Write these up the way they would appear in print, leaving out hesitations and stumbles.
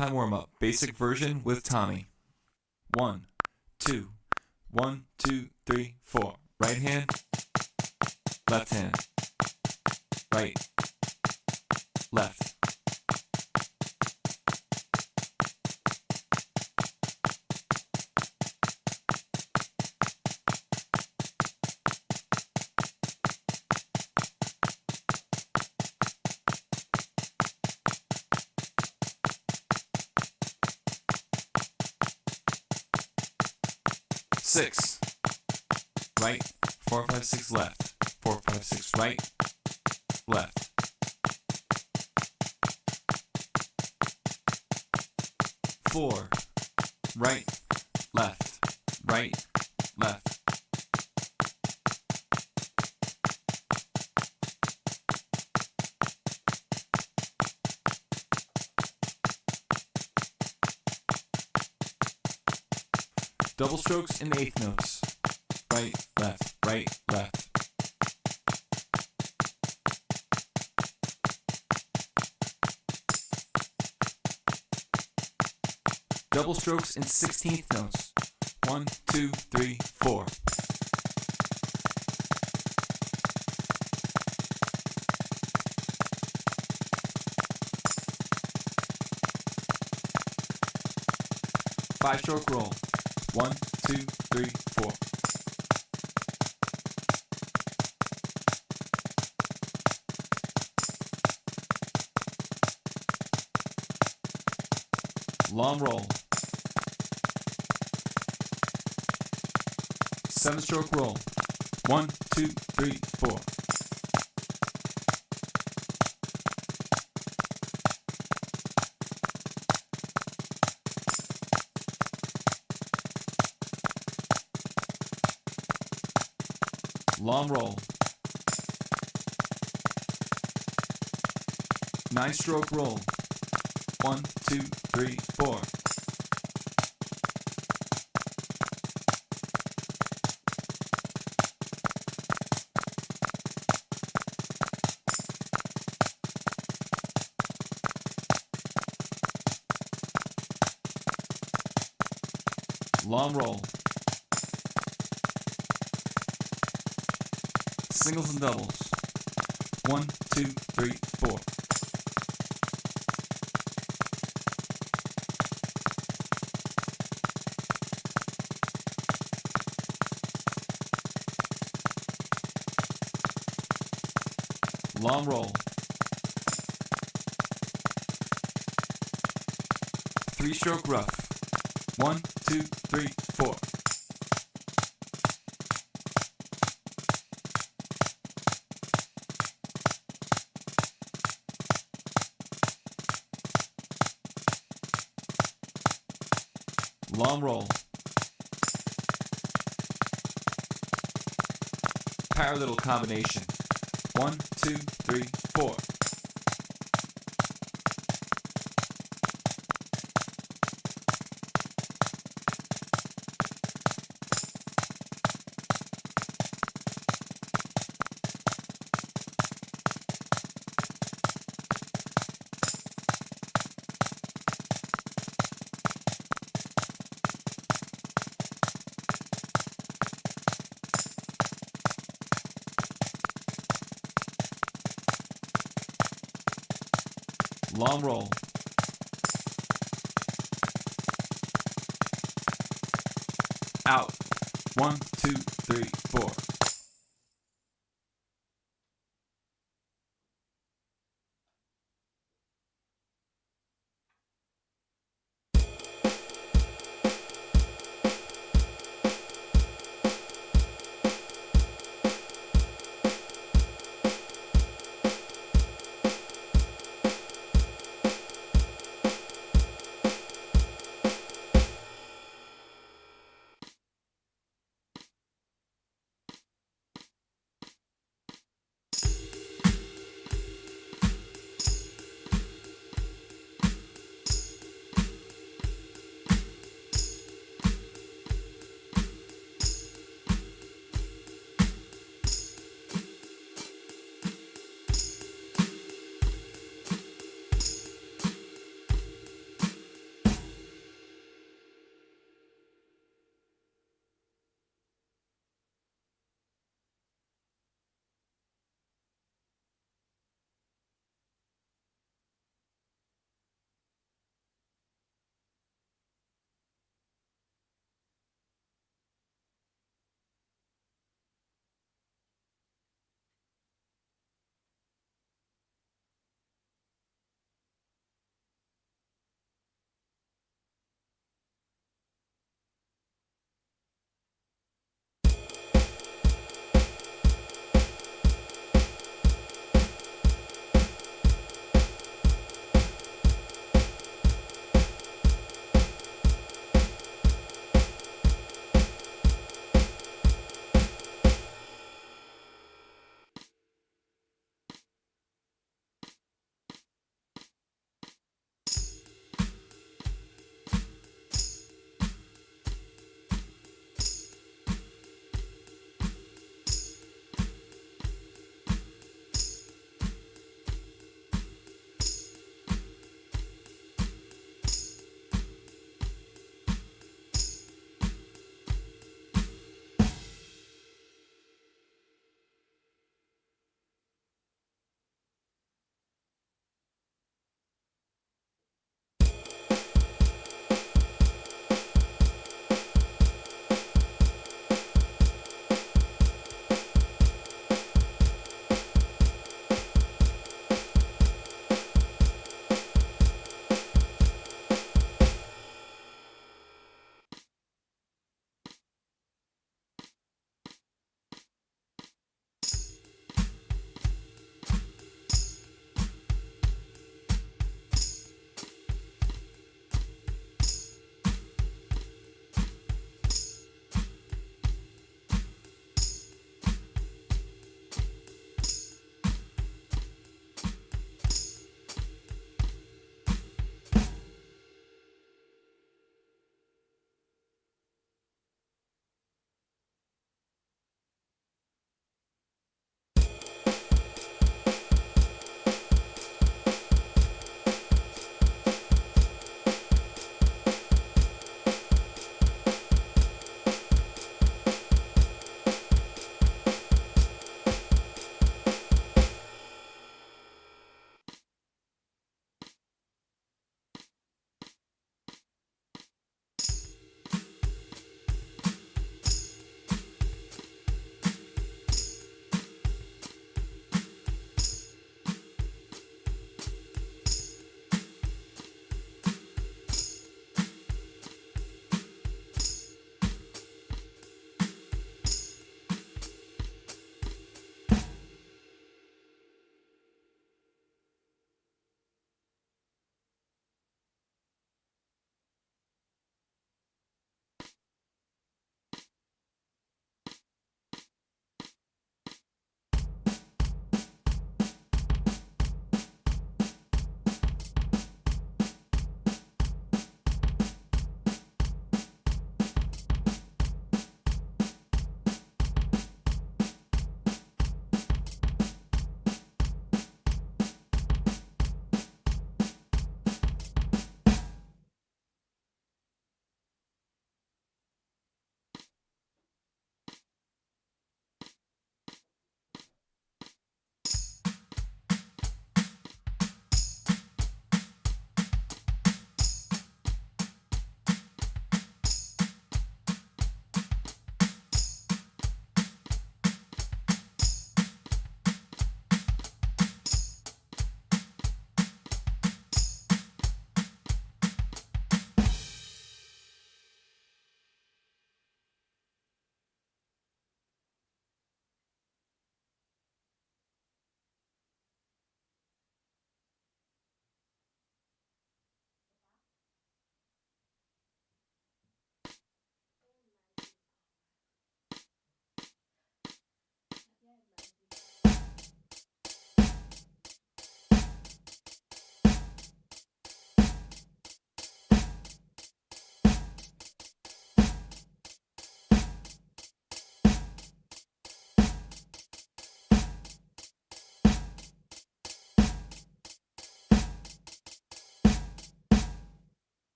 time warm-up, basic version with Tommy. 1, 2, 1, 2, 3, 4. Right hand, left hand, right, left. Six, right, 4, 5, 6, left, 4, 5, 6, right, left. Four, right, left, right, left. Double strokes in eighth notes. Right, left, right, left. Double strokes in 16th notes. 1, 2, 3, 4. Five-stroke roll. 1, 2, 3, 4. Long roll. 7-stroke roll. 1, 2, 3, 4. Long roll. 9-stroke roll. 1, 2, 3, 4. Long roll. Singles and doubles. 1, 2, 3, 4. Long roll. 3-stroke rough. 1, 2, 3, 4. Long roll. Parallel combination. 1, 2, 3, 4. Long roll. Out. 1, 2, 3, 4.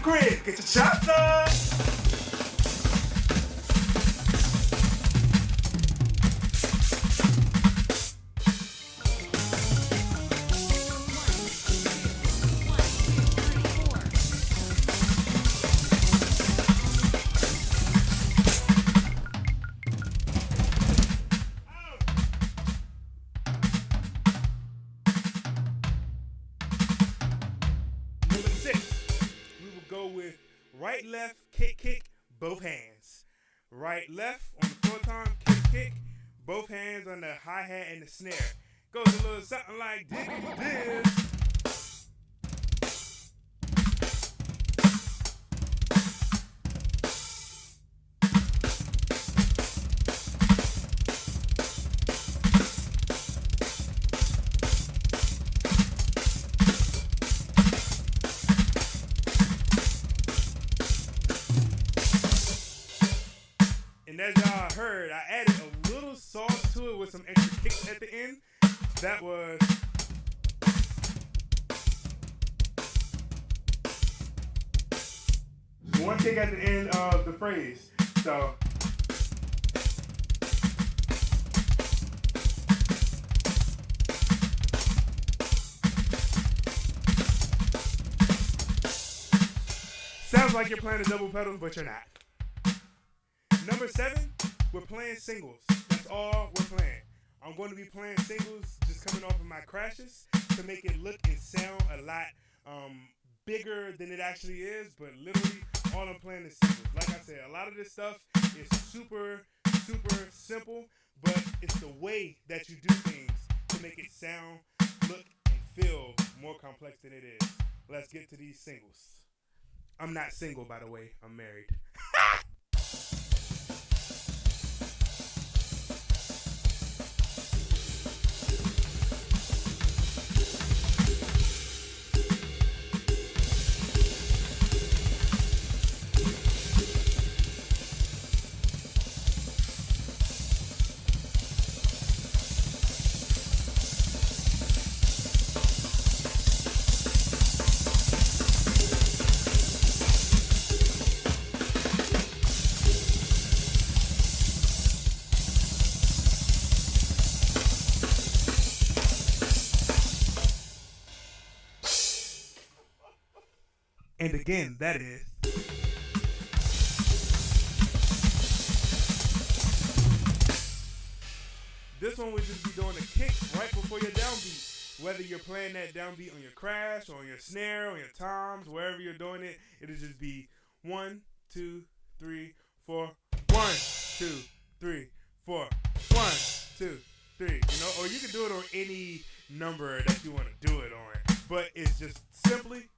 crib, get your chops up. Number 6, we will go with right, left, kick, kick, both hands. Right, left on the floor tom, kick, kick, both hands on the hi-hat and the snare. Goes a little something like this. And as y'all heard, I added a little sauce to it with some extra kicks at the end. That was one kick at the end of the phrase. So sounds like you're playing a double pedal, but you're not. Number 7, we're playing singles. That's all we're playing. I'm going to be playing singles just coming off of my crashes to make it look and sound a lot bigger than it actually is, but literally all I'm playing is singles. Like I said, a lot of this stuff is super, super simple, but it's the way that you do things to make it sound, look, and feel more complex than it is. Let's get to these singles. I'm not single, by the way. I'm married. And again, that is. This one would just be doing a kick right before your downbeat. Whether you're playing that downbeat on your crash, or on your snare, on your toms, wherever you're doing it, it'll just be 1, 2, 3, 4. 1, 2, 3, 4. 1, 2, 3. You know, or you can do it on any number that you want to do it on. But it's just simply.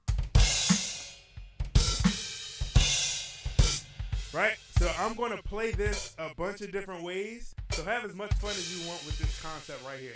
Right? So I'm going to play this a bunch of different ways. So have as much fun as you want with this concept right here.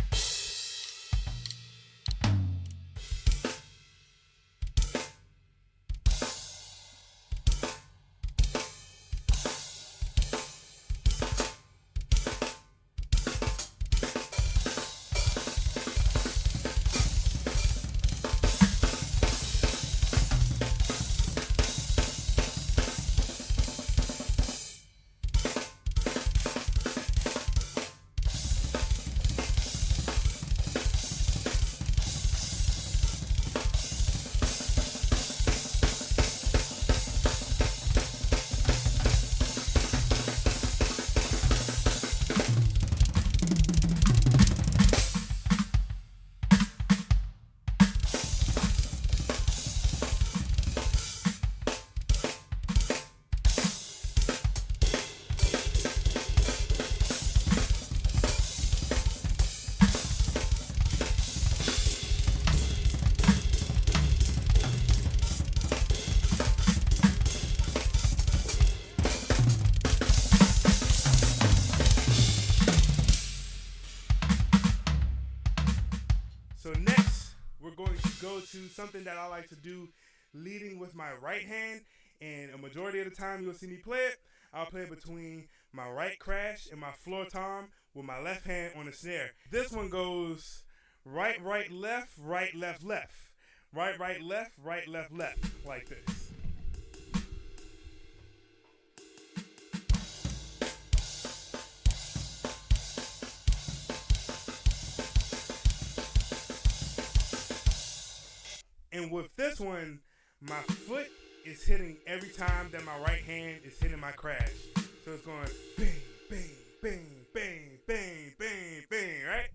So next, we're going to go to something that I like to do leading with my right hand. And a majority of the time you'll see me play it. I'll play it between my right crash and my floor tom with my left hand on the snare. This one goes right, right, left, right, left, left. Right, right, left, right, left, left. Like this. And with this one, my foot is hitting every time that my right hand is hitting my crash. So it's going bang, bang, bang, bang, bang, bang, bang, right?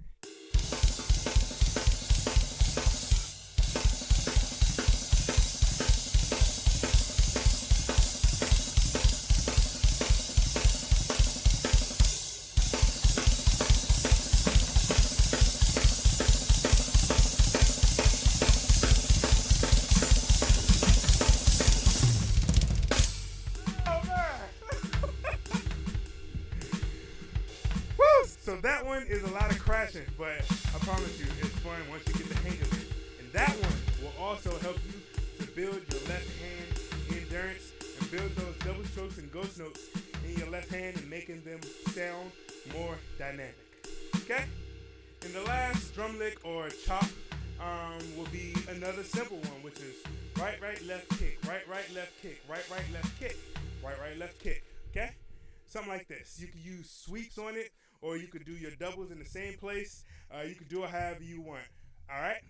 So that one is a lot of crashing, but I promise you, it's fun once you get the hang of it. And that one will also help you to build your left hand endurance and build those double strokes and ghost notes in your left hand and making them sound more dynamic. Okay? And the last drum lick or chop will be another simple one, which is right, right, left kick, right, right, left kick, right, right, left kick, right, right, left kick. Okay? Something like this. You can use sweeps on it, or you could do your doubles in the same place. You could do it however you want. All right?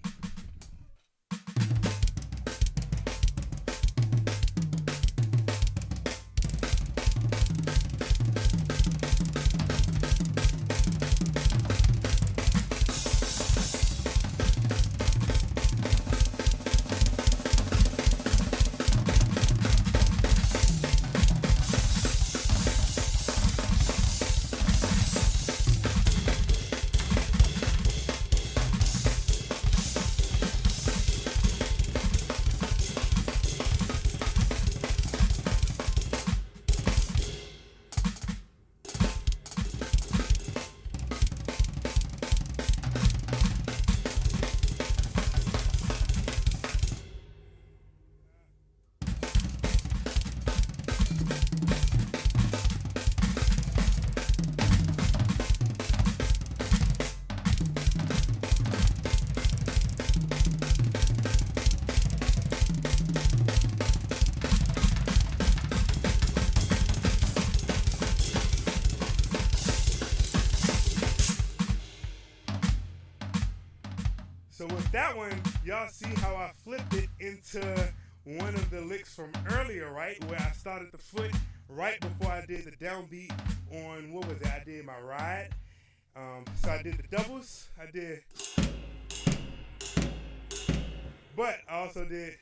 So with that one, y'all see how I flipped it into one of the licks from earlier, right? Where I started the foot right before I did the downbeat on, what was it? I did my ride. So I did the doubles. I did. But I also did.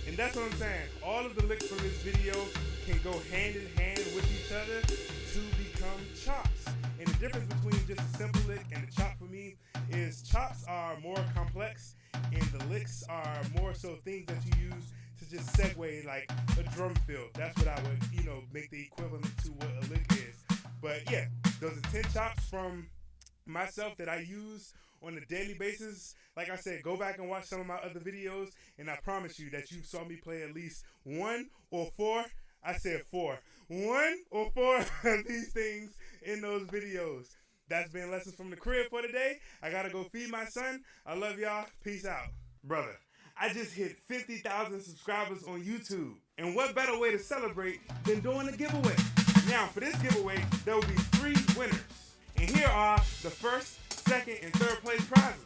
And that's what I'm saying. All of the licks from this video can go hand in hand with each other to become chops. And the difference between just a simple lick and a chop for me is chops are more complex and the licks are more so things that you use to just segue like a drum fill. That's what I would, make the equivalent to what a lick is. But yeah, those are 10 chops from myself that I use on a daily basis. Like I said, go back and watch some of my other videos and I promise you that you saw me play at least 1 or 4. I said 4. 1 or 4 of these things in those videos. That's been Lessons from the Crib for today. I gotta go feed my son. I love y'all. Peace out. Brother, I just hit 50,000 subscribers on YouTube. And what better way to celebrate than doing a giveaway? Now, for this giveaway, there will be 3 winners. And here are the first, second, and third place prizes.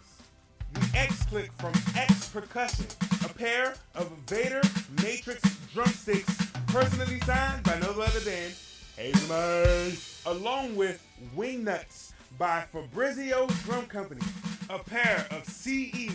The X Click from X Percussion, a pair of Vader Matrix drumsticks personally signed by no other than Hazelman, along with Wing Nuts by Fabrizio Drum Company, a pair of CE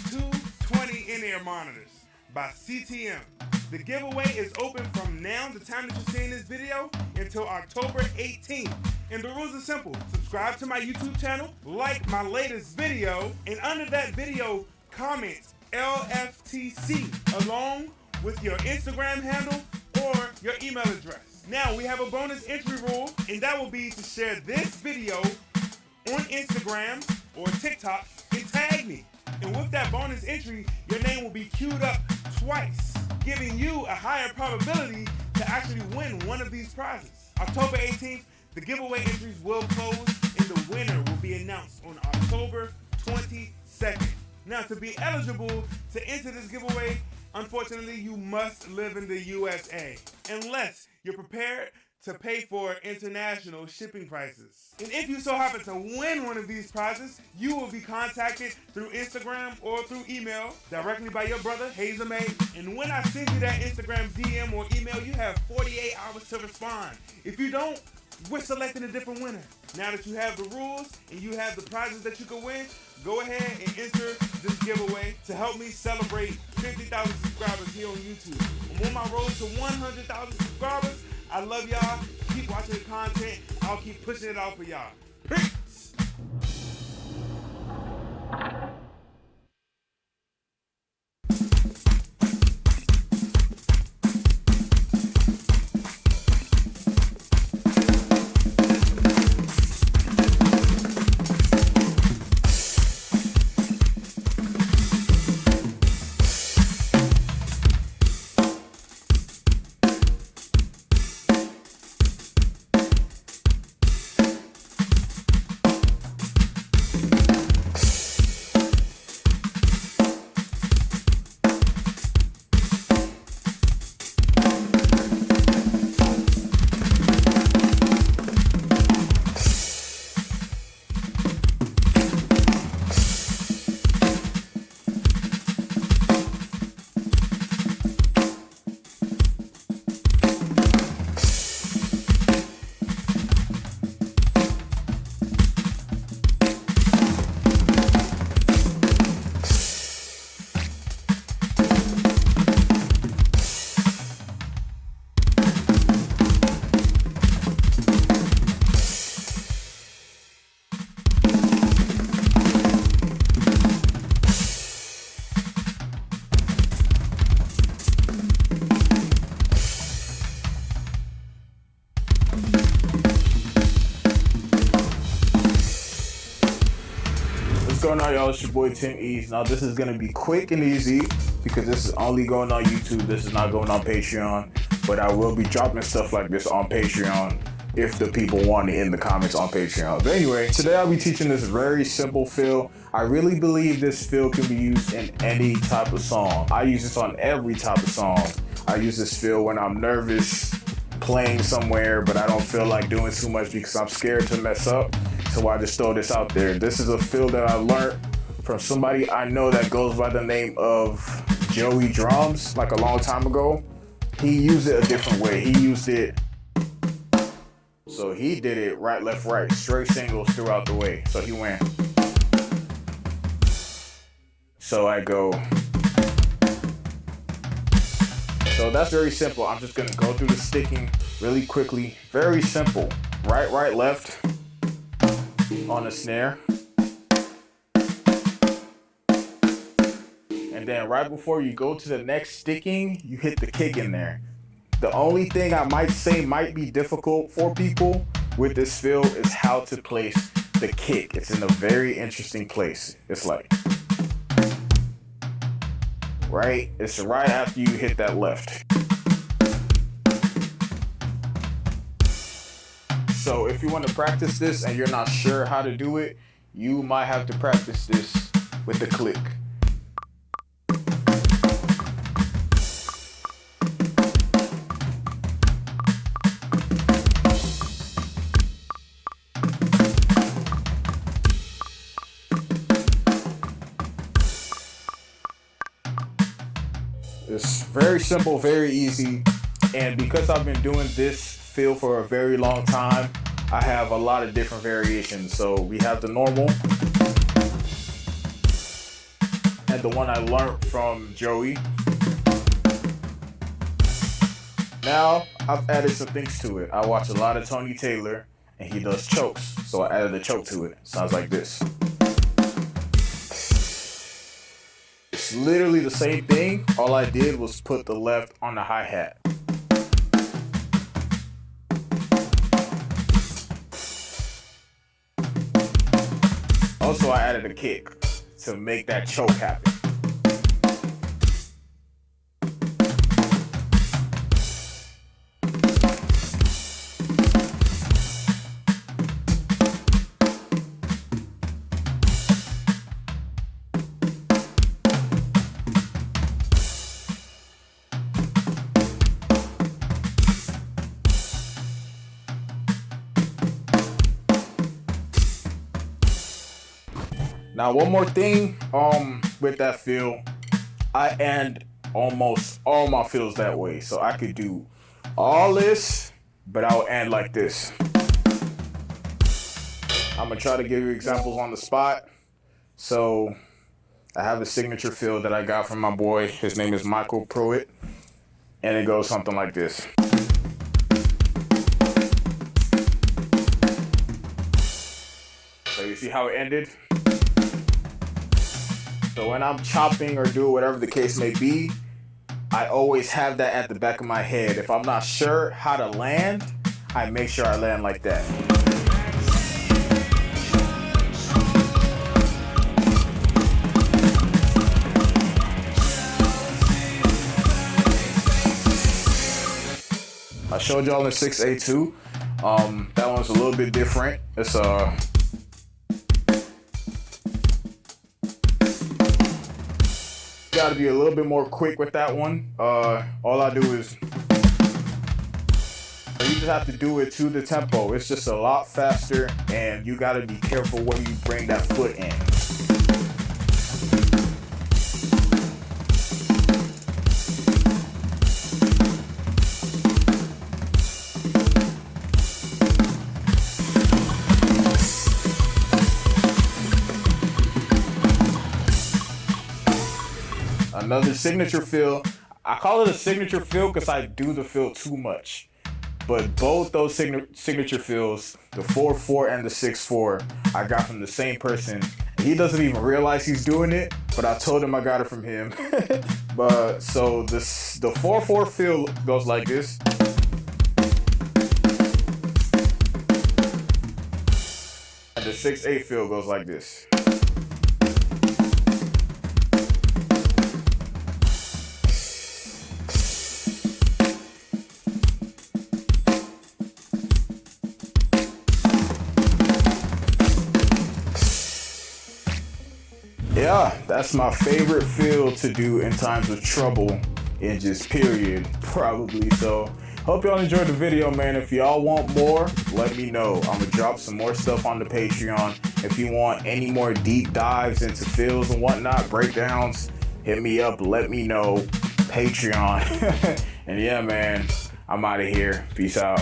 220 in-ear monitors by CTM. The giveaway is open from now, the time that you're seeing this video, until October 18th. And the rules are simple. Subscribe to my YouTube channel, like my latest video, and under that video, comment LFTC along with your Instagram handle or your email address. Now, we have a bonus entry rule, and that will be to share this video on Instagram or TikTok and tag me. And with that bonus entry, your name will be queued up twice, giving you a higher probability to actually win one of these prizes. October 18th, the giveaway entries will close and the winner will be announced on October 22nd. Now, to be eligible to enter this giveaway, unfortunately, you must live in the USA, unless you're prepared to pay for international shipping prices. And if you so happen to win one of these prizes, you will be contacted through Instagram or through email directly by your brother, Hazel May. And when I send you that Instagram DM or email, you have 48 hours to respond. If you don't, we're selecting a different winner. Now that you have the rules and you have the prizes that you can win, go ahead and enter this giveaway to help me celebrate 50,000 subscribers here on YouTube. I'm on my road to 100,000 subscribers. I love y'all. Keep watching the content. I'll keep pushing it out for y'all. Peace. What's going on, y'all? It's your boy Tim East. Now this is gonna be quick and easy because this is only going on YouTube. This is not going on Patreon, but I will be dropping stuff like this on Patreon if the people want it in the comments on Patreon. But anyway, today I'll be teaching this very simple fill. I really believe this fill can be used in any type of song. I use this on every type of song. I use this fill when I'm nervous, playing somewhere, but I don't feel like doing too much because I'm scared to mess up. So I just throw this out there. This is a fill that I learned from somebody I know that goes by the name of Joey Drums, like a long time ago. He used it a different way. He used it, so he did it right, left, right, straight singles throughout the way. So he went, so I go. So that's very simple. I'm just gonna go through the sticking really quickly. Very simple. Right, right, left on the snare. And then right before you go to the next sticking, you hit the kick in there. The only thing I might say might be difficult for people with this fill is how to place the kick. It's in a very interesting place. It's like, right? It's right after you hit that left. So if you want to practice this and you're not sure how to do it, you might have to practice this with the click. It's very simple, very easy, and because I've been doing this fill for a very long time, I have a lot of different variations. So we have the normal and the one I learned from Joey. Now I've added some things to it. I watch a lot of Tony Taylor and he does chokes, so I added a choke to it. Sounds like this. It's literally the same thing. All I did was put the left on the hi-hat. Also, I added a kick to make that choke happen. Now, one more thing, with that fill, I end almost all my fills that way. So I could do all this, but I'll end like this. I'm gonna try to give you examples on the spot. So I have a signature fill that I got from my boy. His name is Michael Pruitt, and it goes something like this. So you see how it ended? So when I'm chopping or do whatever the case may be, I always have that at the back of my head. If I'm not sure how to land, I make sure I land like that. I showed y'all in 6A2. That one's a little bit different. It's gotta be a little bit more quick with that one. All I do is you just have to do it to the tempo. It's just a lot faster, and you gotta be careful when you bring that foot in. Another signature fill. I call it a signature fill because I do the fill too much. But both those signature fills, the 4/4 and the 6/4, I got from the same person. He doesn't even realize he's doing it, but I told him I got it from him. But so the 4/4 fill goes like this. And the 6/8 fill goes like this. Yeah, that's my favorite fill to do in times of trouble and just period, probably. So hope y'all enjoyed the video, man. If y'all want more, let me know. I'm gonna drop some more stuff on the Patreon. If you want any more deep dives into fills and whatnot, breakdowns, hit me up, let me know. Patreon. And yeah, man, I'm out of here. Peace out.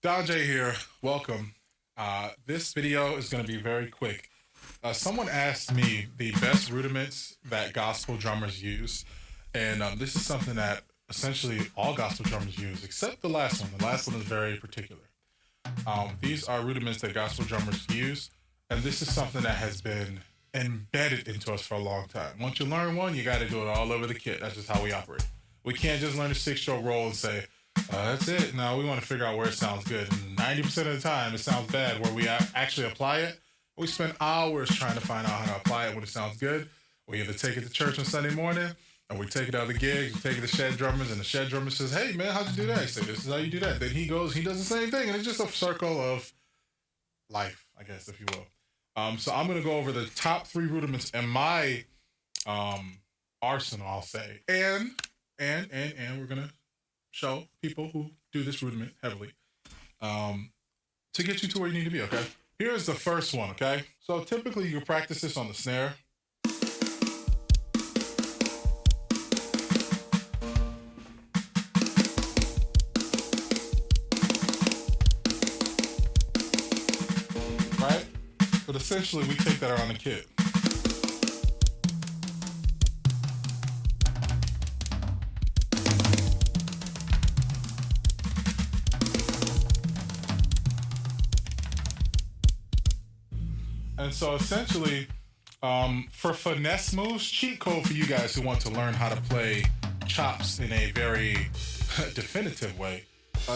Don J here. Welcome. This video is going to be very quick. Someone asked me the best rudiments that gospel drummers use, and this is something that essentially all gospel drummers use, except the last one. The last one is very particular. These are rudiments that gospel drummers use, and this is something that has been embedded into us for a long time. Once you learn one, you got to do it all over the kit. That's just how we operate. We can't just learn a 6-stroke roll and say, that's it. No, we want to figure out where it sounds good. And 90% of the time, it sounds bad. Where we actually apply it, we spend hours trying to find out how to apply it when it sounds good. We either take it to church on Sunday morning, or we take it to other gigs, we take it to shed drummers, and the shed drummer says, hey, man, how'd you do that? I say, this is how you do that. Then he goes, he does the same thing, and it's just a circle of life, I guess, if you will. So I'm going to go over the top 3 rudiments in my arsenal, I'll say. And we're going to show people who do this rudiment heavily to get you to where you need to be, okay? Here's the first one, okay? So typically you practice this on the snare. Right? But essentially we take that around the kit. And so essentially, for finesse moves, cheat code for you guys who want to learn how to play chops in a very definitive way.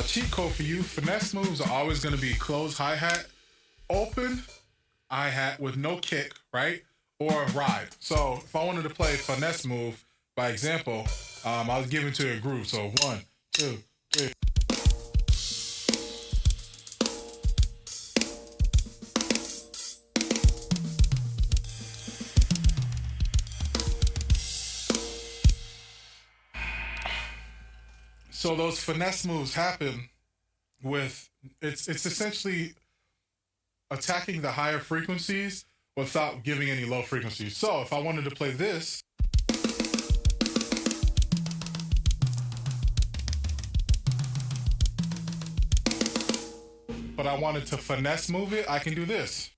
Cheat code for you, finesse moves are always going to be closed hi-hat, open hi-hat with no kick, right? Or ride. So if I wanted to play a finesse move, by example, I was giving to a groove. So 1, 2, 3. So those finesse moves happen with, it's essentially attacking the higher frequencies without giving any low frequencies. So if I wanted to play this, but I wanted to finesse move it, I can do this.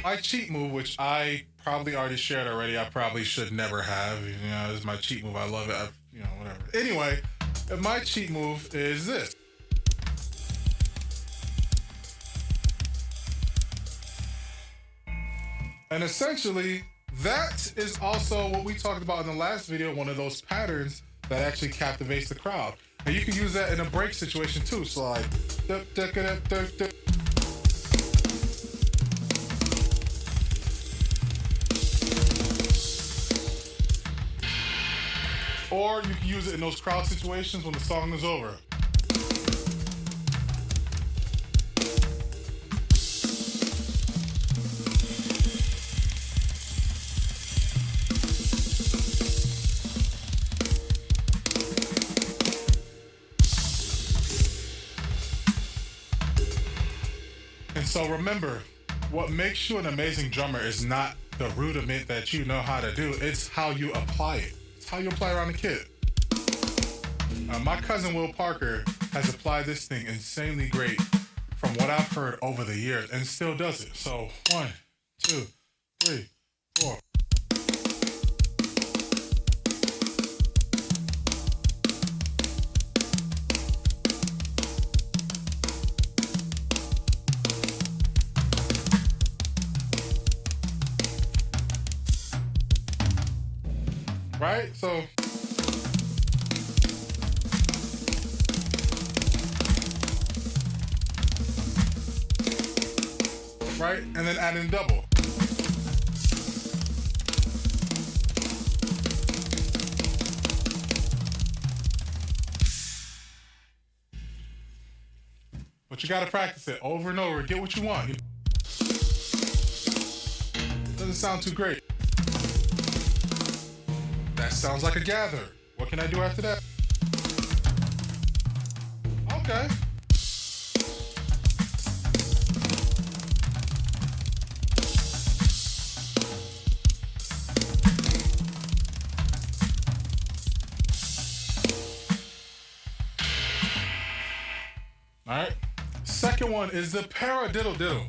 My cheat move, which I probably already shared already, I probably should never have. You know, this is my cheat move. I love it. Whatever. Anyway, my cheat move is this. And essentially, that is also what we talked about in the last video, one of those patterns that actually captivates the crowd. And you can use that in a break situation too. So like, or you can use it in those crowd situations when the song is over. And so remember, what makes you an amazing drummer is not the rudiment that you know how to do, it's how you apply it. How you apply around the kit. My cousin Will Parker has applied this thing insanely great from what I've heard over the years and still does it. So 1, 2, 3, 4. Right? So right? And then add in double. But you gotta practice it over and over. Get what you want. Doesn't sound too great. That sounds like a gather. What can I do after that? Okay. All right. Second one is the paradiddle diddle.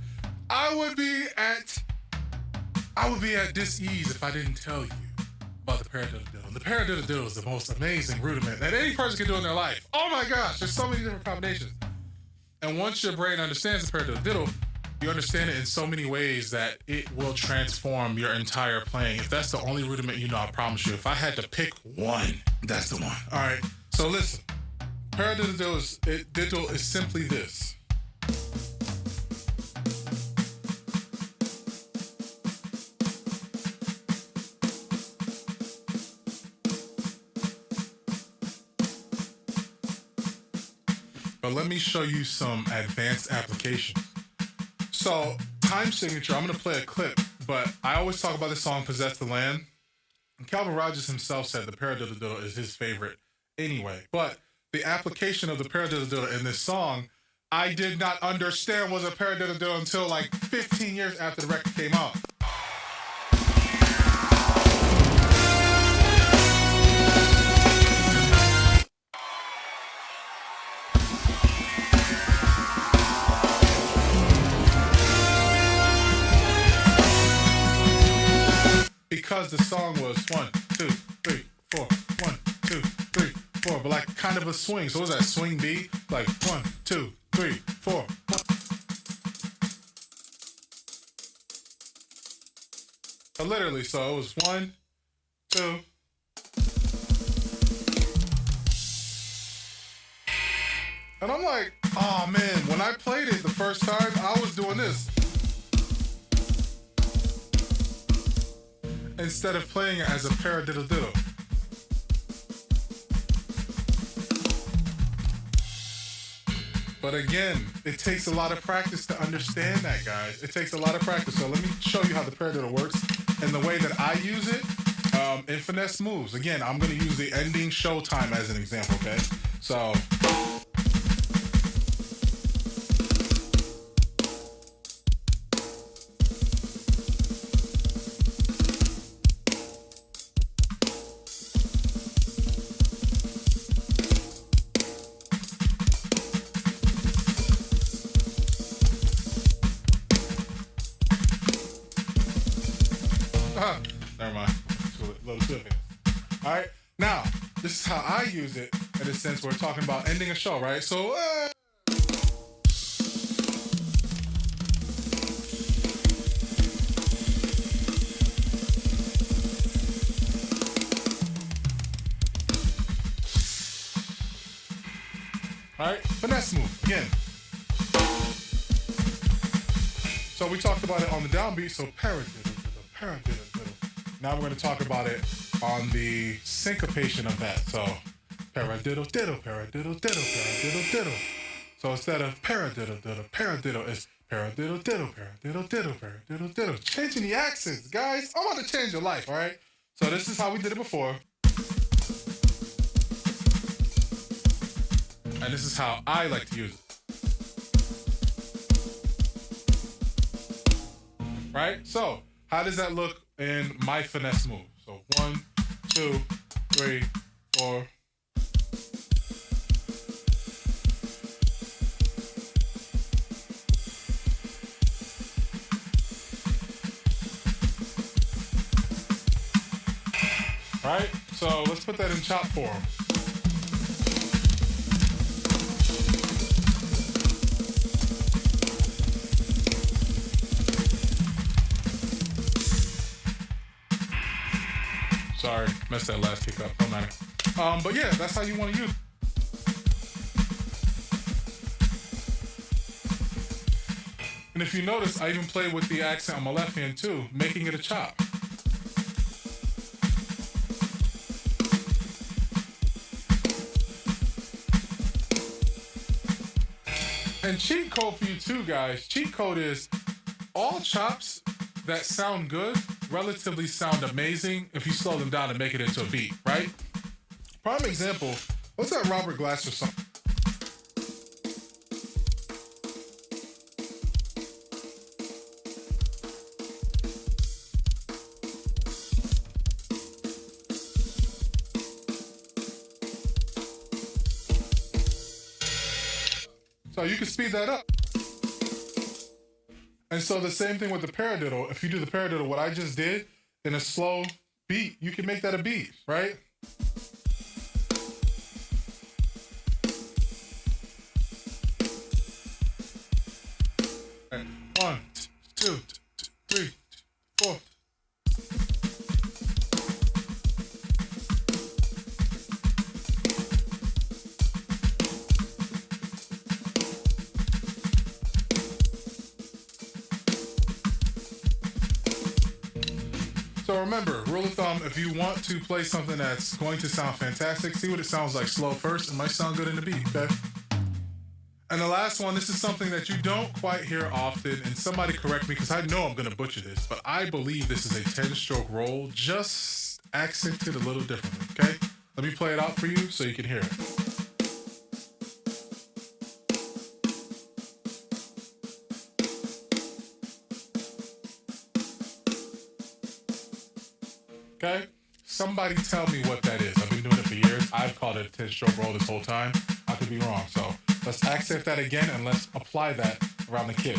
I would be at dis-ease if I didn't tell you about the paradiddle diddle. The paradiddle diddle is the most amazing rudiment that any person can do in their life. Oh my gosh, there's so many different combinations. And once your brain understands the paradiddle diddle, you understand it in so many ways that it will transform your entire playing. If that's the only rudiment you know, I promise you, if I had to pick one, that's the one. All right, so listen. Paradiddle diddle is simply this. But let me show you some advanced applications. So, time signature, I'm going to play a clip, but I always talk about this song, Possess the Land. And Calvin Rogers himself said the paradiddle diddle is his favorite anyway. But the application of the paradiddle diddle in this song, I did not understand was a paradiddle diddle until like 15 years after the record came out. Because the song was 1, 2, 3, 4, 1, 2, 3, 4, but like kind of a swing. So what was that swing B? Like 1, 2, 3, 4. 1. So literally, so it was 1, 2. And I'm like, oh man, when I played it the first time, I was doing this. Instead of playing it as a paradiddle diddle. But again, it takes a lot of practice to understand that, guys. It takes a lot of practice. So let me show you how the paradiddle works and the way that I use it in finesse moves. Again, I'm going to use the ending showtime as an example, okay? So... never mind. A little too fast. All right. Now, this is how I use it in a sense. We're talking about ending a show, right? So, all right. Finesse move again. So we talked about it on the downbeat. So paradiddle, paradiddle. Now we're going to talk about it on the syncopation of that. So, paradiddle, diddle, paradiddle, diddle, paradiddle, diddle. So instead of paradiddle, diddle, paradiddle, it's paradiddle, diddle, paradiddle, diddle, paradiddle, diddle. Changing the accents, guys. I want to change your life, all right? So this is how we did it before. And this is how I like to use it. Right? So, how does that look in my finesse move? So 1, 2, 3, 4. Right? So let's put that in chop form. Sorry, messed that last kick up. No matter. But yeah, that's how you want to use it. And if you notice, I even played with the accent on my left hand too, making it a chop. And cheat code for you too, guys. Cheat code is all chops that sound good relatively sound amazing if you slow them down and make it into a beat, right? Prime example, what's that Robert Glasser song? So you can speed that up. And so the same thing with the paradiddle. If you do the paradiddle, what I just did in a slow beat, you can make that a beat, right? And 1, 2, 3, 4. So remember, rule of thumb, if you want to play something that's going to sound fantastic, see what it sounds like slow first. It might sound good in the beat, okay? And the last one, this is something that you don't quite hear often, and somebody correct me because I know I'm going to butcher this, but I believe this is a 10-stroke roll, just accented a little differently, okay? Let me play it out for you so you can hear it. Okay? Somebody tell me what that is. I've been doing it for years. I've called it a 10-stroke roll this whole time. I could be wrong. So let's accent that again and let's apply that around the kit.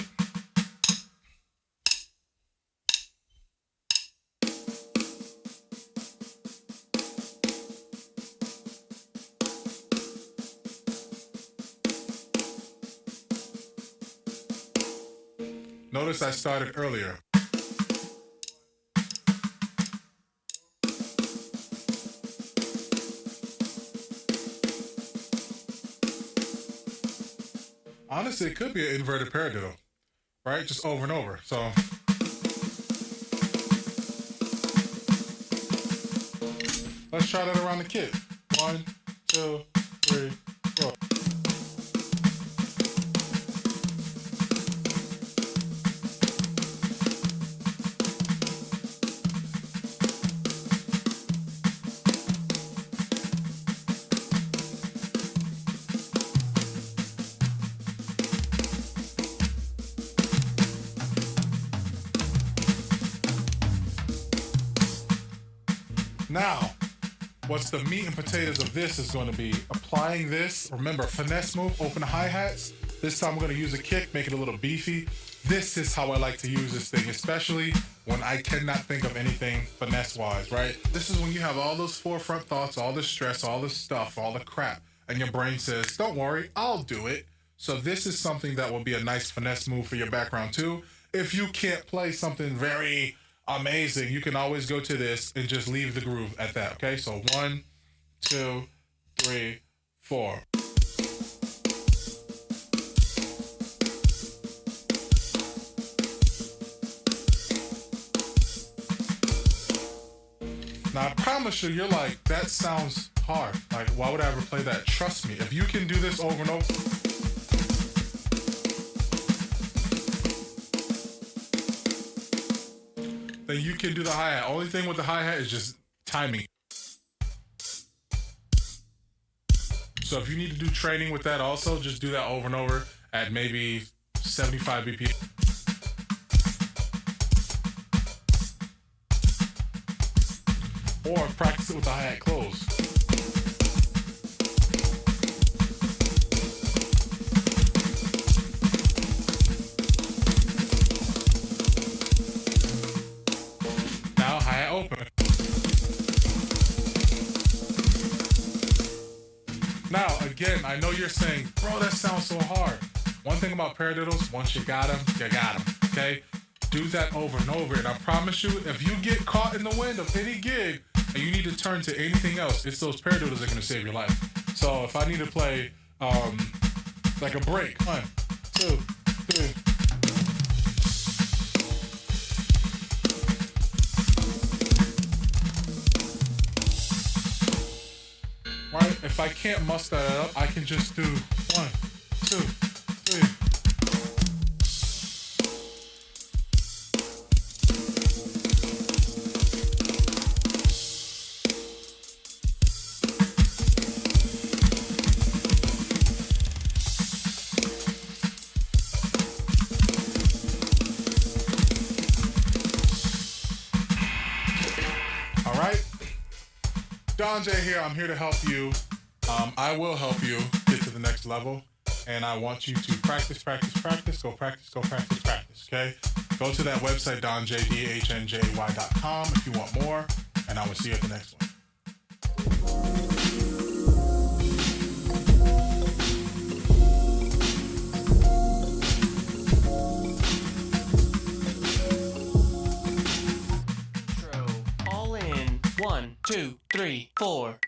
Notice I started earlier. Honestly, it could be an inverted paradiddle, right? Just over and over. So let's try that around the kit. 1, 2, 3, 4. Now, what's the meat and potatoes of this is going to be applying this. Remember, finesse move, open the hi-hats. This time we're going to use a kick, make it a little beefy. This is how I like to use this thing, especially when I cannot think of anything finesse-wise, right? This is when you have all those forefront thoughts, all the stress, all the stuff, all the crap, and your brain says, don't worry, I'll do it. So this is something that will be a nice finesse move for your background too. If you can't play something very amazing, you can always go to this and just leave the groove at that, okay? So 1, 2, 3, 4. Now, I promise you, you're like, that sounds hard. Like, why would I ever play that? Trust me, if you can do this over and over, then you can do the hi-hat. Only thing with the hi-hat is just timing. So if you need to do training with that also, just do that over and over at maybe 75 BPM. Or practice it with the hi-hat closed. Now hi-hat open. Now again, I know you're saying, bro, that sounds so hard. One thing about paradiddles, once you got them, you got them, okay? Do that over and over, and I promise you, if you get caught in the wind of any gig and you need to turn to anything else, it's those paradiddles that are gonna save your life. So if I need to play like a break, 1, 2, 3. Right? If I can't muster that up, I can just do 1, 2, 3. All right. Don J here. I'm here to help you. I will help you get to the next level. and I want you to practice, go practice, okay? Go to that website, donjDHNJY.com if you want more, and I will see you at the next one. All in. 1, 2, 3, 4.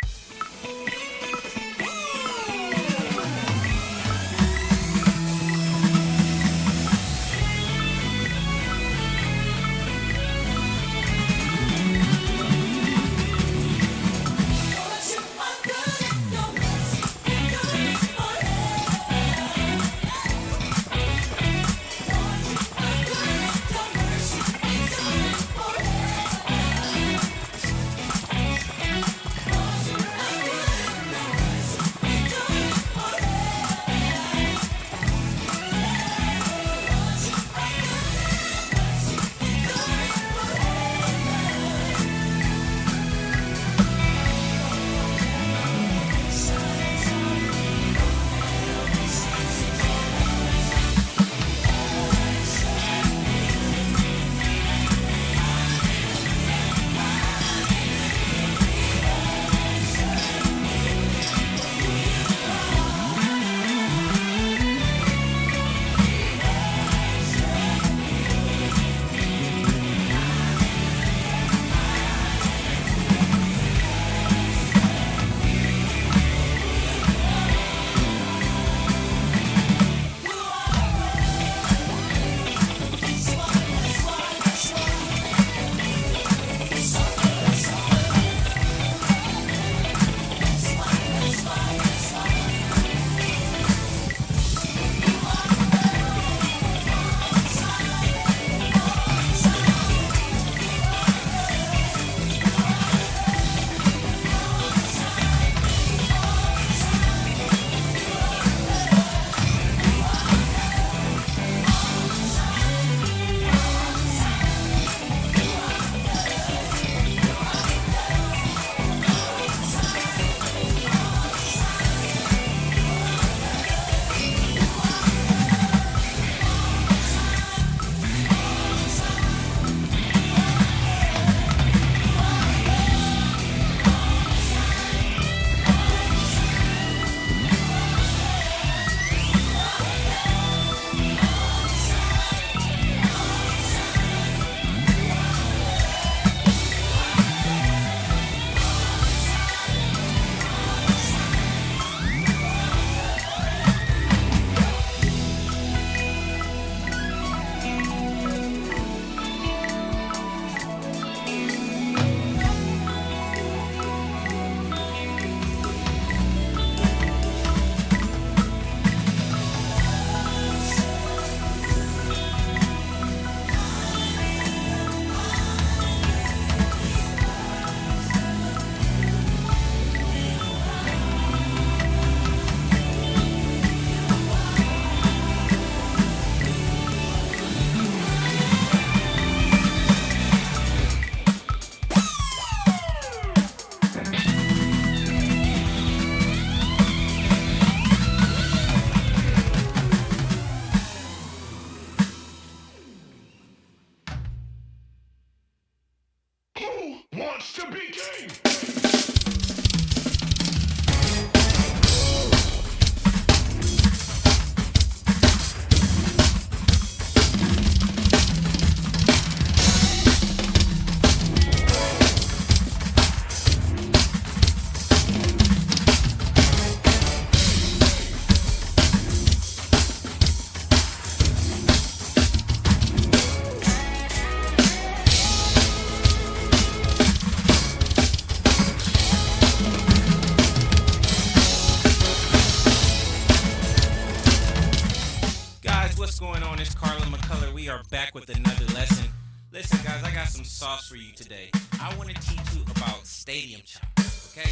We are back with another lesson. Listen, guys, I got some sauce for you today. I want to teach you about stadium chops, okay?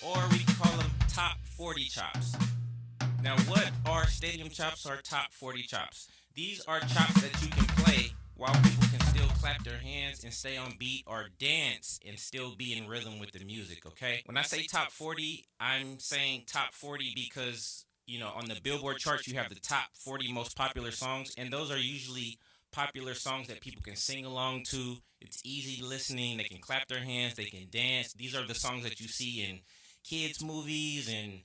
Or we can call them top 40 chops. Now, what are stadium chops or top 40 chops? These are chops that you can play while people can still clap their hands and stay on beat, or dance and still be in rhythm with the music, okay? When I say top 40, I'm saying top 40 because on the Billboard charts, you have the top 40 most popular songs, and those are usually popular songs that people can sing along to. It's easy listening. They can clap their hands. They can dance. These are the songs that you see in kids' movies and,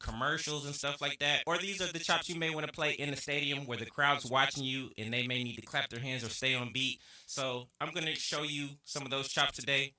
commercials and stuff like that. Or these are the chops you may want to play in the stadium where the crowd's watching you and they may need to clap their hands or stay on beat. So I'm going to show you some of those chops today.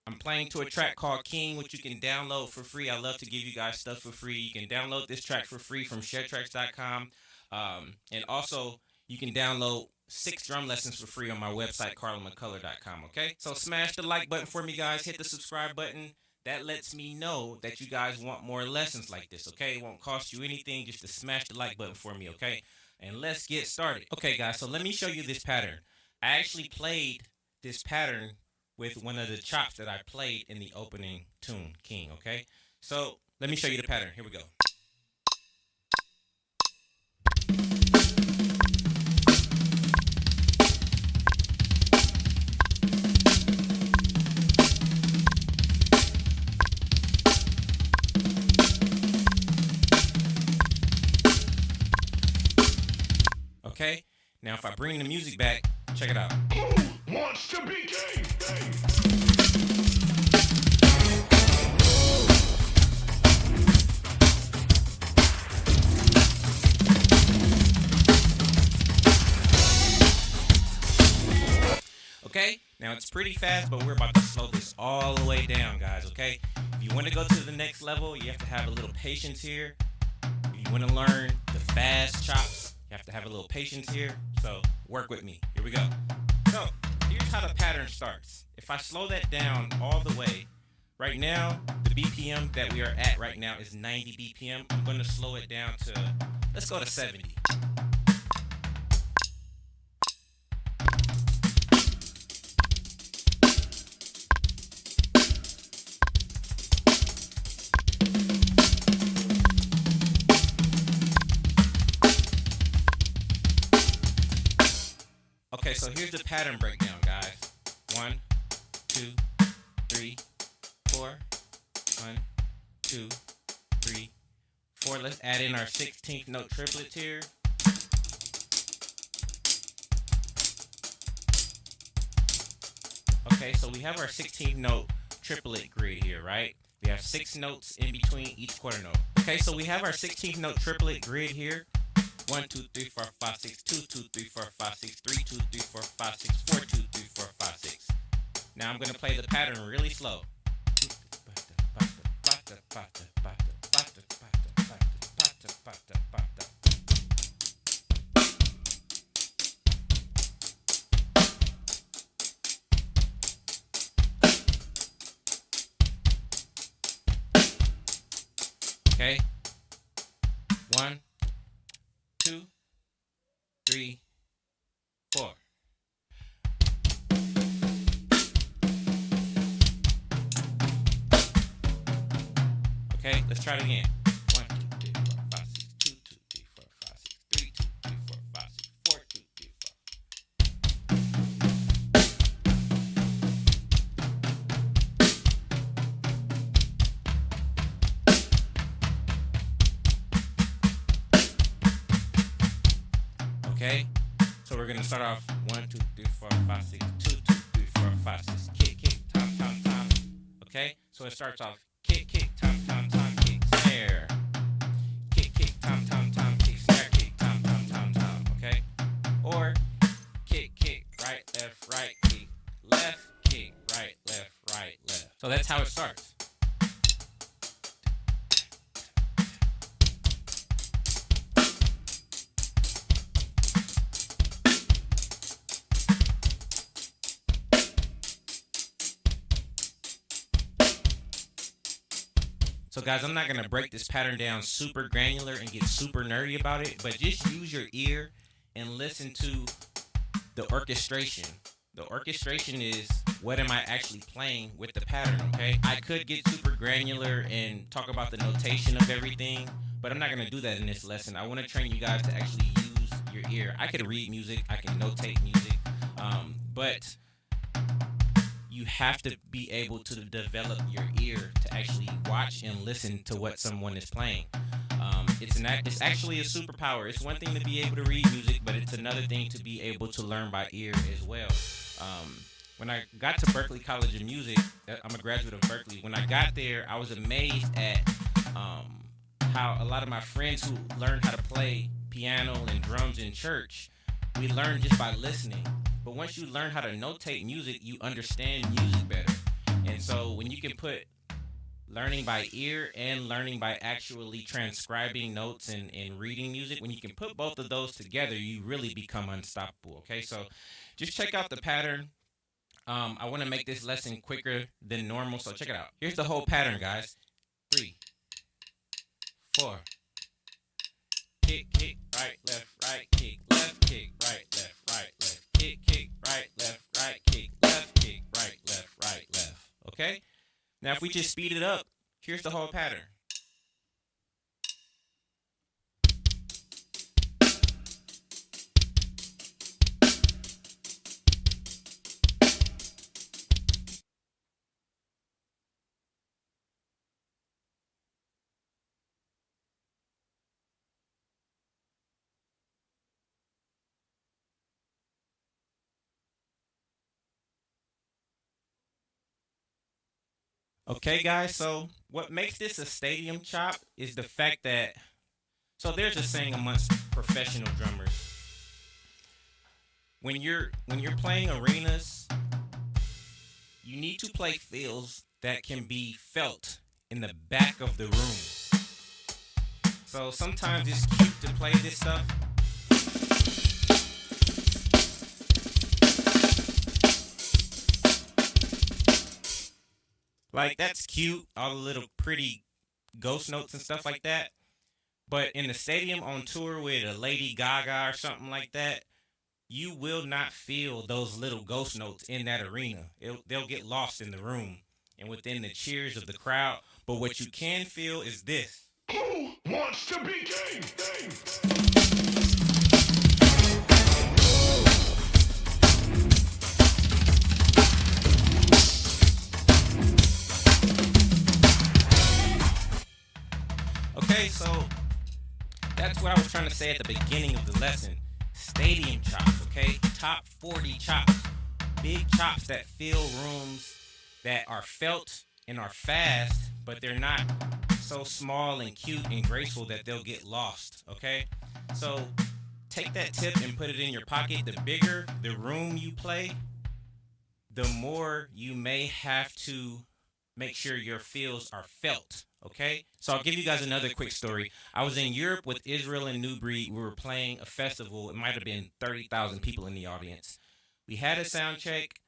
I'm playing to a track called King, which you can download for free. I love to give you guys stuff for free. You can download this track for free from shedtracks.com. And also, you can download 6 drum lessons for free on my website, carlomccullough.com, okay? So smash the like button for me, guys. Hit the subscribe button. That lets me know that you guys want more lessons like this, okay? It won't cost you anything just to smash the like button for me, okay? And let's get started. Okay, guys, so let me show you this pattern. I actually played this pattern with one of the chops that I played in the opening tune, King, okay? So let me show you the pattern. Here we go. Okay, now if I bring the music back, check it out. Who wants to be king? Okay, now it's pretty fast, but we're about to slow this all the way down, guys, okay? If you want to go to the next level, you have to have a little patience here. If you want to learn the fast chops, you have to have a little patience here, so work with me. Here we go. So, here's how the pattern starts. If I slow that down all the way, right now, the BPM that we are at right now is 90 BPM. I'm going to slow it down to, let's go to 70. Okay, so here's the pattern breakdown, guys. 1, 2, 3, 4. 1, 2, 3, 4. Let's add in our 16th note triplets here. Okay, so we have our 16th note triplet grid here, right? We have 6 notes in between each quarter note. Okay, so we have our 16th note triplet grid here. 1, 2, 3, 4, 5, 6, 2, 2, 3, 4, 5, 6, 3, 2, 3, 4, 5, 6, 4, 2, 3, 4, 5, 6. Now I'm going to play the pattern really slow. Okay? 1, 2, 3, 4. Okay, let's try it again. 1, 2, 3, 4, 5, 6, 2, 2, 3, 4, 5, 6, 3, 2, 3, 4, 5, 6, 4, 2, 3, 4. Okay, so we're gonna start off 1, 2, 3, 4, 5, 6, 2, 2, 3, 4, 5, 6. Kick, kick, tom, tom, tom. Okay, so it starts off kick, kick, tom, tom, tom, kick, snare. Kick, kick, tom, tom, tom, kick, snare, kick, tom, tom, tom, tom. Okay, or kick, kick, right, kick, left, kick, right, left. So that's how it starts. So guys, I'm not going to break this pattern down super granular and get super nerdy about it, but just use your ear and listen to the orchestration. The orchestration is what am I actually playing with the pattern, okay? I could get super granular and talk about the notation of everything, but I'm not going to do that in this lesson. I want to train you guys to actually use your ear. I could read music, I can notate music, but you have to be able to develop your ear to actually watch and listen to what someone is playing. It's actually a superpower. It's one thing to be able to read music, but it's another thing to be able to learn by ear as well. When I got to Berklee College of Music, I'm a graduate of Berklee. When I got there, I was amazed at how a lot of my friends who learned how to play piano and drums in church, we learned just by listening. But once you learn how to notate music, you understand music better. And so when you can put learning by ear and learning by actually transcribing notes and reading music, when you can put both of those together, you really become unstoppable. Okay, so just check out the pattern. I want to make this lesson quicker than normal, so check it out. Here's the whole pattern, guys. 3, 4. Kick, kick, right, left, kick, left, kick, right, left. Okay? Now, if we just speed it up, here's the whole pattern. Okay, guys, so what makes this a stadium chop is the fact that, so there's a saying amongst professional drummers. When you're playing arenas, you need to play fills that can be felt in the back of the room. So sometimes it's cute to play this stuff. Like, that's cute, all the little pretty ghost notes and stuff like that. But in the stadium on tour with a Lady Gaga or something like that, you will not feel those little ghost notes in that arena. They'll get lost in the room and within the cheers of the crowd. But what you can feel is this. Who wants to be king? Okay, so that's what I was trying to say at the beginning of the lesson. Stadium chops, okay? Top 40 chops. Big chops that fill rooms that are felt and are fast, but they're not so small and cute and graceful that they'll get lost, okay? So take that tip and put it in your pocket. The bigger the room you play, the more you may have to make sure your fills are felt. Okay, so I'll give you guys another quick story. I was in Europe with Israel and New Breed. We were playing a festival. It might have been 30,000 people in the audience. We had a sound check.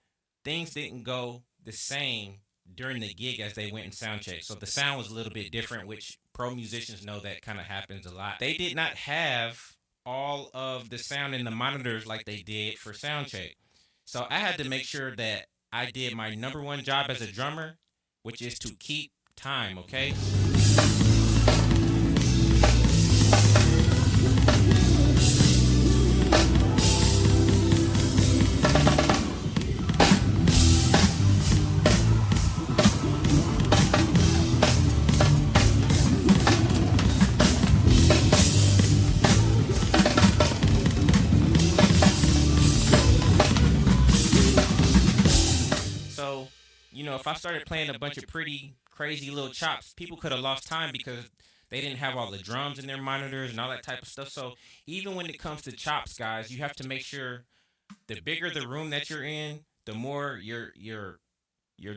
Things didn't go the same during the gig as they went in sound check. So the sound was a little bit different, which pro musicians know that kind of happens a lot. They did not have all of the sound in the monitors like they did for sound check. So I had to make sure that I did my number one job as a drummer, which is to keep time, okay? So, if I started playing a bunch of pretty crazy little chops, people could have lost time because they didn't have all the drums in their monitors and all that type of stuff. So even when it comes to chops, guys, you have to make sure the bigger the room that you're in, the more your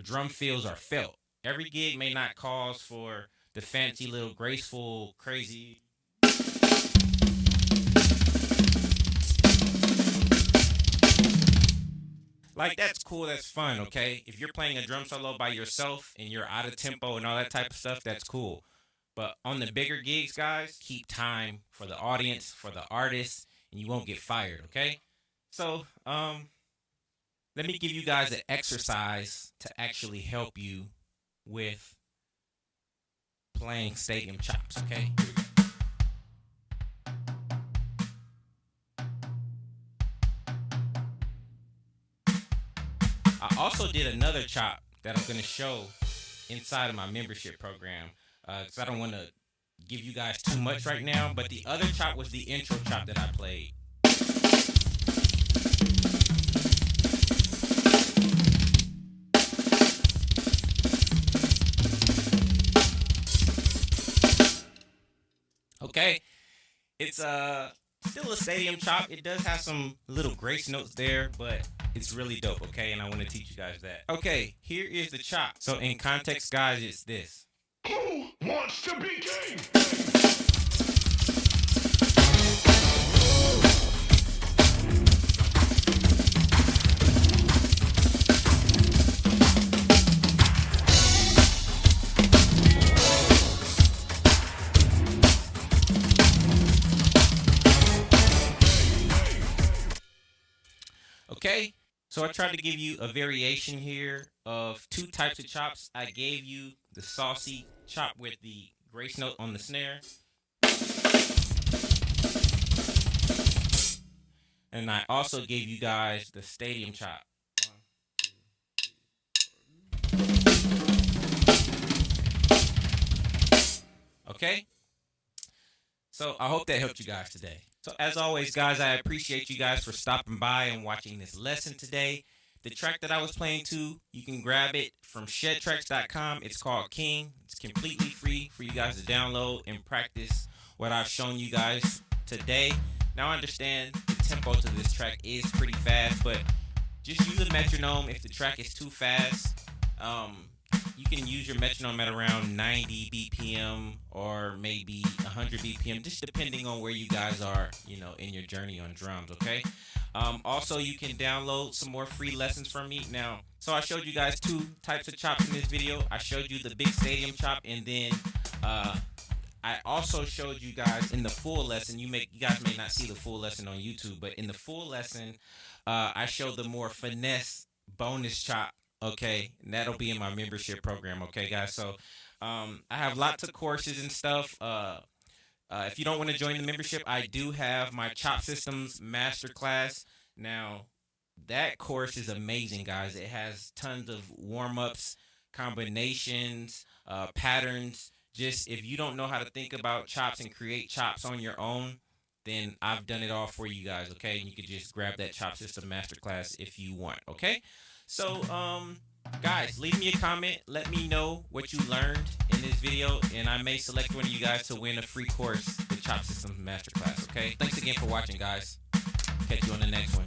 drum fills are felt. Every gig may not cause for the fancy little graceful, crazy. Like, that's cool, that's fun, okay? If you're playing a drum solo by yourself and you're out of tempo and all that type of stuff, that's cool. But on the bigger gigs, guys, keep time for the audience, for the artist, and you won't get fired, okay? So, let me give you guys an exercise to actually help you with playing stadium chops, okay? Here we go. I also did another chop that I'm going to show inside of my membership program, because I don't want to give you guys too much right now, but the other chop was the intro chop that I played. Okay, it's still a stadium chop. It does have some little grace notes there, but it's really dope, okay? And I want to teach you guys that. Okay, here is the chop. So in context, guys, it's this. Who wants to be king? Okay, so I tried to give you a variation here of two types of chops. I gave you the saucy chop with the grace note on the snare. And I also gave you guys the stadium chop. Okay? So I hope that helped you guys today. So as always, guys, I appreciate you guys for stopping by and watching this lesson today. The track that I was playing to, you can grab it from shedtracks.com. It's called King. It's completely free for you guys to download and practice what I've shown you guys today. Now I understand the tempo to this track is pretty fast, but just use a metronome if the track is too fast. You can use your metronome at around 90 BPM or maybe 100 BPM, just depending on where you guys are, in your journey on drums, okay? Also, you can download some more free lessons from me. Now, so I showed you guys two types of chops in this video. I showed you the big stadium chop, and then I also showed you guys in the full lesson. You guys may not see the full lesson on YouTube, but in the full lesson, I showed the more finesse bonus chop. Okay, and that'll be in my membership program. Okay, guys. So I have lots of courses and stuff. If you don't want to join the membership, I do have my Chop Systems Masterclass. Now, that course is amazing, guys. It has tons of warm-ups, combinations, patterns. Just if you don't know how to think about chops and create chops on your own, then I've done it all for you guys, okay? And you can just grab that Chop System Masterclass if you want, okay? So, guys, leave me a comment. Let me know what you learned in this video, and I may select one of you guys to win a free course, the Chop Systems Masterclass, okay? Thanks again for watching, guys. Catch you on the next one.